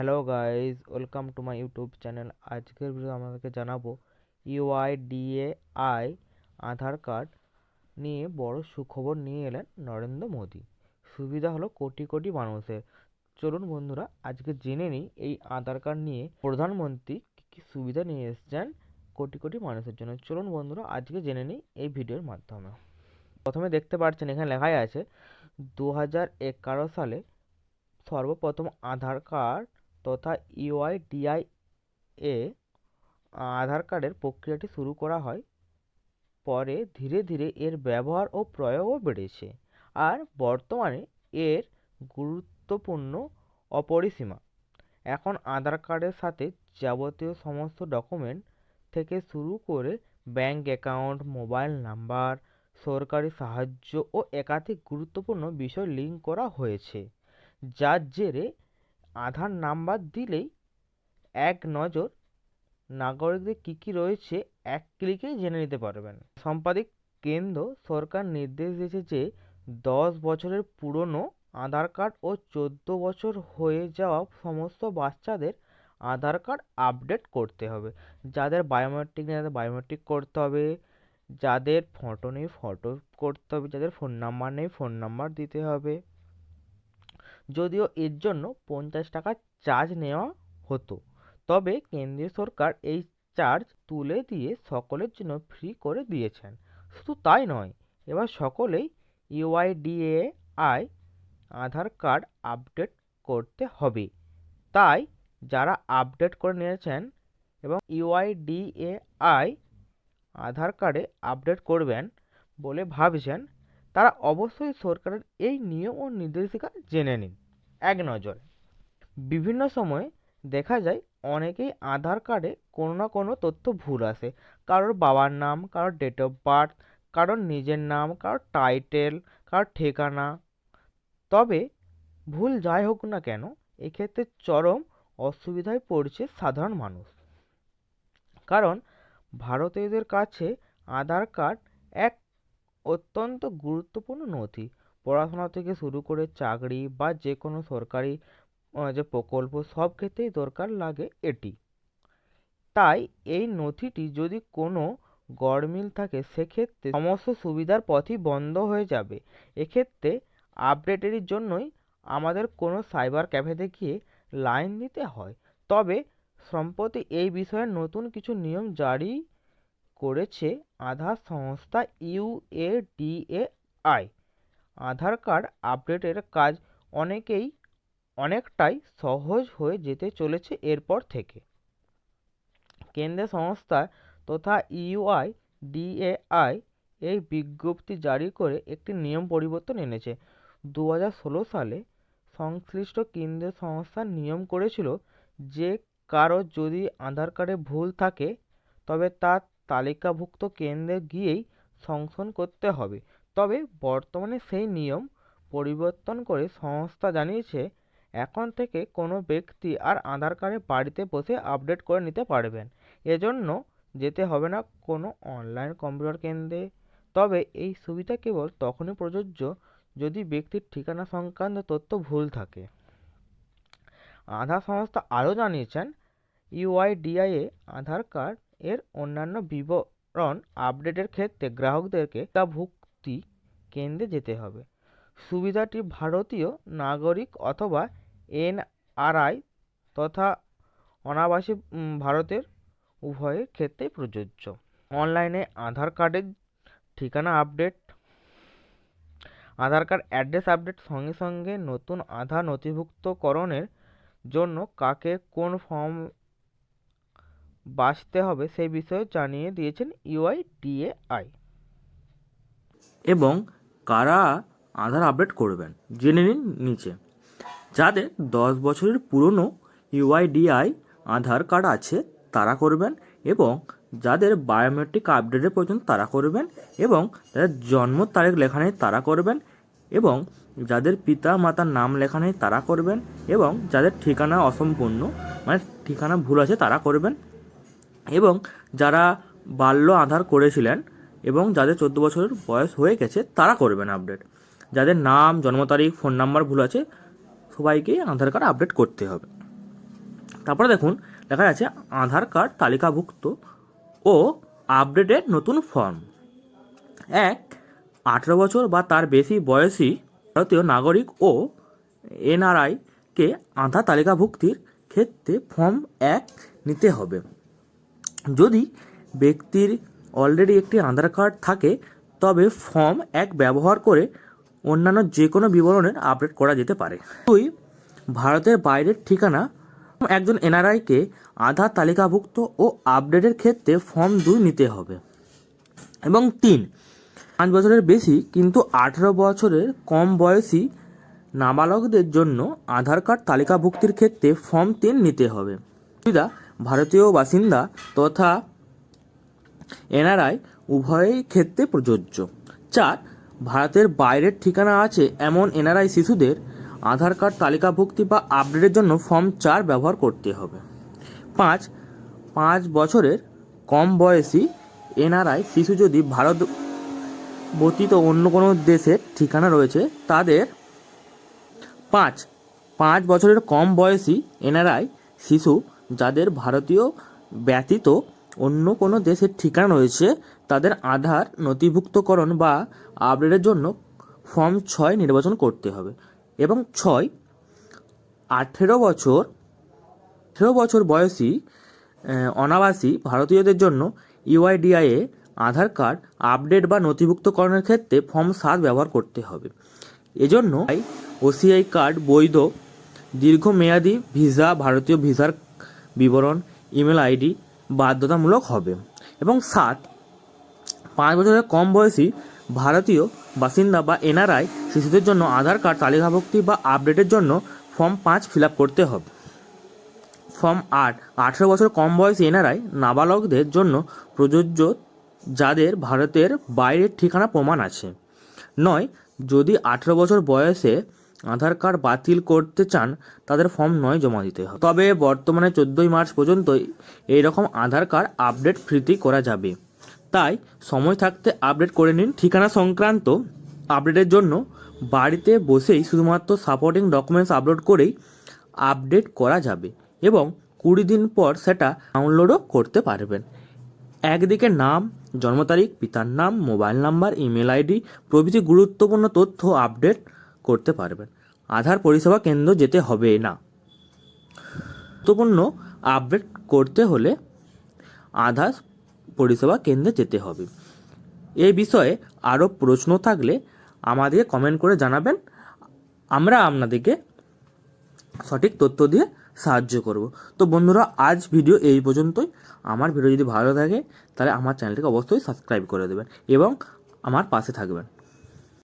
Hello guys, welcome to my YouTube channel. আজকের video আমাদেরকে জানাবো ইউআইডিএআই আধার কার্ড নিয়ে বড় সুখবর নিয়ে এলেন নরেন্দ্র মোদী। সুবিধা হলো কোটি কোটি মানুষের। চলুন বন্ধুরা, আজকে জেনে নিই এই আধার কার্ড নিয়ে প্রধানমন্ত্রী কী কী সুবিধা নিয়ে এসেছেন কোটি কোটি মানুষের জন্য। চলুন বন্ধুরা, আজকে জেনে নিই এই ভিডিওর মাধ্যমে। প্রথমে দেখতে পাচ্ছেন এখানে লেখাই আছে 2011 সালে সর্বপ্রথম আধার কার্ড তথা ইউআইডিআই এ আধার কার্ডের প্রক্রিয়াটি শুরু করা হয়। পরে ধীরে ধীরে এর ব্যবহার ও প্রয়োগও বেড়েছে, আর বর্তমানে এর গুরুত্বপূর্ণ অপরিসীম। এখন আধার কার্ডের সাথে যাবতীয় সমস্ত ডকুমেন্ট থেকে শুরু করে ব্যাংক অ্যাকাউন্ট, মোবাইল নাম্বার, সরকারি সাহায্য ও একাধিক গুরুত্বপূর্ণ বিষয় লিঙ্ক করা হয়েছে, যার জেরে আধার নাম্বার দিলেই এক নজর নাগরিকদের কী কী রয়েছে এক ক্লিকেই জেনে নিতে পারবেন। সম্পাদিক কেন্দ্র সরকার নির্দেশ দিয়েছে যে 10 বছরের পুরনো আধার কার্ড ও 14 বছর হয়ে যাওয়া সমস্ত বাচ্চাদের আধার কার্ড আপডেট করতে হবে। যাদের বায়োমেট্রিক নেই তাদের বায়োমেট্রিক করতে হবে, যাদের ফটো নেই ফটো করতে হবে, যাদের ফোন নাম্বার নেই ফোন নাম্বার দিতে হবে। যদিও এর জন্য 50 টাকা চার্জ নেওয়া হতো, তবে কেন্দ্রীয় সরকার এই চার্জ তুলে দিয়ে সকলের জন্য ফ্রি করে দিয়েছেন। শুধু তাই নয়, এবার সকলেই ইউআইডিএআই আধার কার্ড আপডেট করতে হবে। তাই যারা আপডেট করে নিয়েছেন এবং ইউআইডিএআই আধার কার্ডে আপডেট করবেন বলে ভাবছেন, তারা অবশ্যই সরকারের এই নিয়ম ও নির্দেশিকা জেনে নিন এক নজরে। বিভিন্ন সময়ে দেখা যায় অনেকেই আধার কার্ডে কোনো না কোনো তথ্য ভুল আসে। কারোর বাবার নাম, কারোর ডেট অফ বার্থ, কারোর নিজের নাম, কারোর টাইটেল, কারোর ঠিকানা। তবে ভুল যাই হোক না কেন, এক্ষেত্রে চরম অসুবিধায় পড়ছে সাধারণ মানুষ। কারণ ভারতীয়দের কাছে আধার কার্ড এক অত্যন্ত গুরুত্বপূর্ণ নথি। পড়াশোনা থেকে শুরু করে চাকরি বা যে কোনো সরকারি যে প্রকল্প, সব ক্ষেত্রেই দরকার লাগে এটি। তাই এই নথিটি যদি কোনো গরমিল থাকে, সেক্ষেত্রে সমস্ত সুবিধার পথই বন্ধ হয়ে যাবে। এক্ষেত্রে আপডেটের জন্যই আমাদের কোনো সাইবার ক্যাফেতে গিয়ে লাইন দিতে হয়। তবে সম্প্রতি এই বিষয়ে নতুন কিছু নিয়ম জারি করেছে আধার সংস্থা ইউএডিএআই। আধার কার্ড আপডেটের কাজ অনেকটাই সহজ হয়ে যেতে চলেছে এরপর থেকে। কেন্দ্রীয় সংস্থা তথা ইউআইডিএআই এই বিজ্ঞপ্তি জারি করে একটি নিয়ম পরিবর্তন এনেছে। 2016 সালে সংশ্লিষ্ট কেন্দ্রীয় সংস্থা নিয়ম করেছিল যে কারো যদি আধার কার্ডে ভুল থাকে তবে তার তালিকাভুক্ত কেন্দ্রে গিয়েই সংশোধন করতে হবে। তবে বর্তমানে সেই নিয়ম পরিবর্তন করে সংস্থা জানিয়েছে, এখন থেকে কোনো ব্যক্তি আর আধার কার্ডে বাড়িতে বসে আপডেট করে নিতে পারবেন। এজন্য যেতে হবে না কোনো অনলাইন কম্পিউটার কেন্দ্রে। তবে এই সুবিধা কেবল তখনই প্রযোজ্য যদি ব্যক্তির ঠিকানা সংক্রান্ত তথ্য ভুল থাকে। আধার সংস্থা আরও জানিয়েছেন, ইউআইডিআই এ আধার কার্ড এর অন্যান্য বিবরণ আপডেটের ক্ষেত্রে গ্রাহকদেরকে তালিকাভুক্তি কেন্দ্রে যেতে হবে। সুবিধাটি ভারতীয় নাগরিক অথবা এনআরআই তথা অনাবাসী ভারতের উভয়ের ক্ষেত্রেই প্রযোজ্য। অনলাইনে আধার কার্ডের ঠিকানা আপডেট, আধার কার্ড অ্যাড্রেস আপডেট, সঙ্গে সঙ্গে নতুন আধার নথিভুক্তকরণের জন্য কাকে কোন ফর্ম বাছতে হবে সেই বিষয়ে জানিয়ে দিয়েছেন ইউআইডিএআই। এবং কারা আধার আপডেট করবেন জেনে নিন নিচে। যাদের 10 বছরের পুরনো ইউআইডিআই আধার কার্ড আছে তারা করবেন, এবং যাদের বায়োমেট্রিক আপডেটের প্রয়োজন তারা করবেন, এবং যাদের জন্ম তারিখ লেখা নেই তারা করবেন, এবং যাদের পিতা মাতার নাম লেখা নেই তারা করবেন, এবং যাদের ঠিকানা অসম্পূর্ণ মানে ঠিকানা ভুল আছে তারা করবেন, এবং যারা বাল্য আধার করেছিলেন এবং যাদের 14 বছর বয়স হয়ে গেছে তারা করবেন আপডেট। যাদের নাম, জন্ম তারিখ, ফোন নাম্বার ভুল আছে সবাইকেই আধার কার্ড আপডেট করতে হবে। তারপরে দেখুন লেখা আছে আধার কার্ড তালিকাভুক্ত ও আপডেটের নতুন ফর্ম। 18 বছর বা তার বেশি বয়সী ভারতীয় নাগরিক ও এনআরআইকে আধার তালিকাভুক্তির ক্ষেত্রে ফর্ম 1 নিতে হবে। যদি ব্যক্তির অলরেডি একটি আধার কার্ড থাকে তবে ফর্ম 1 ব্যবহার করে অন্যান্য যে কোনো বিবরণের আপডেট করা যেতে পারে। 2, ভারতের বাইরের ঠিকানা। একজন এনআরআইকে আধার তালিকাভুক্ত ও আপডেটের ক্ষেত্রে ফর্ম 2 নিতে হবে। এবং 3, 5 বছরের বেশি কিন্তু 18 বছরের কম বয়সী নাবালকদের জন্য আধার কার্ড তালিকাভুক্তির ক্ষেত্রে ফর্ম 3 নিতে হবে। সুবিধা: ভারতীয় বাসিন্দা তথা এনআরআই উভয়ের ক্ষেত্রে প্রযোজ্য। 4, ভারতের বাইরের ঠিকানা আছে এমন এনআরআই শিশুদের আধার কার্ড তালিকাভুক্তি বা আপডেটের জন্য ফর্ম 4 ব্যবহার করতে হবে। 5 বছরের কম বয়সী এনআরআই শিশু যদি ভারত ব্যতীত অন্য কোনো দেশের ঠিকানা রয়েছে তাদের 5 বছরের কম বয়সী এনআরআই শিশু যাদের ভারতীয় ব্যতীত অন্য কোনো দেশের ঠিকানা রয়েছে তাদের আধার নথিভুক্তকরণ বা আপডেটের জন্য ফর্ম 6 নির্বাচন করতে হবে। এবং 6, 18 বছর বয়সী অনাবাসী ভারতীয়দের জন্য ইউআইডিআই আধার কার্ড আপডেট বা নথিভুক্তকরণের ক্ষেত্রে ফর্ম 7 ব্যবহার করতে হবে। এজন্য ওসিআই কার্ড বৈধ দীর্ঘমেয়াদী ভিসা, ভারতীয় ভিসার বিবরণ, ইমেল আইডি বাধ্যতামূলক হবে। এবং 7, 5 বছরের কম বয়সী ভারতীয় বাসিন্দা বা এনআরআই শিশুদের জন্য আধার কার্ড তালিকাভুক্তি বা আপডেটের জন্য ফর্ম 5 ফিল আপ করতে হবে। ফর্ম 8, 18 বছর কম বয়সী এনআরআই নাবালকদের জন্য প্রযোজ্য যাদের ভারতের বাইরের ঠিকানা প্রমাণ আছে। 9, যদি 18 বছর বয়সে আধার কার্ড বাতিল করতে চান তাদের ফর্ম 9 জমা দিতে হবে। তবে বর্তমানে 14 মার্চ পর্যন্ত এইরকম আধার কার্ড আপডেট ফ্রিতেই করা যাবে, তাই সময় থাকতে আপডেট করে নিন। ঠিকানা সংক্রান্ত আপডেটের জন্য বাড়িতে বসেই শুধুমাত্র সাপোর্টিং ডকুমেন্টস আপলোড করেই আপডেট করা যাবে এবং 20 দিন পর সেটা ডাউনলোডও করতে পারবেন। একদিকে নাম, জন্ম তারিখ, পিতার নাম, মোবাইল নাম্বার, ইমেল আইডি প্রভৃতি গুরুত্বপূর্ণ তথ্য আপডেট করতে পারবেন। আধার পরিষেবা কেন্দ্র যেতে হবে না। গুরুত্বপূর্ণ আপডেট করতে হলে আধার পরিষেবা কেন্দ্রে যেতে হবে। এই বিষয়ে আরও প্রশ্ন থাকলে আমাদেরকে কমেন্ট করে জানাবেন, আমরা আপনাদেরকে সঠিক তথ্য দিয়ে সাহায্য করব। তো বন্ধুরা, আজ ভিডিও এই পর্যন্তই। আমার ভিডিও যদি ভালো লাগে তাহলে আমার চ্যানেলটিকে অবশ্যই সাবস্ক্রাইব করে দেবেন এবং আমার পাশে থাকবেন।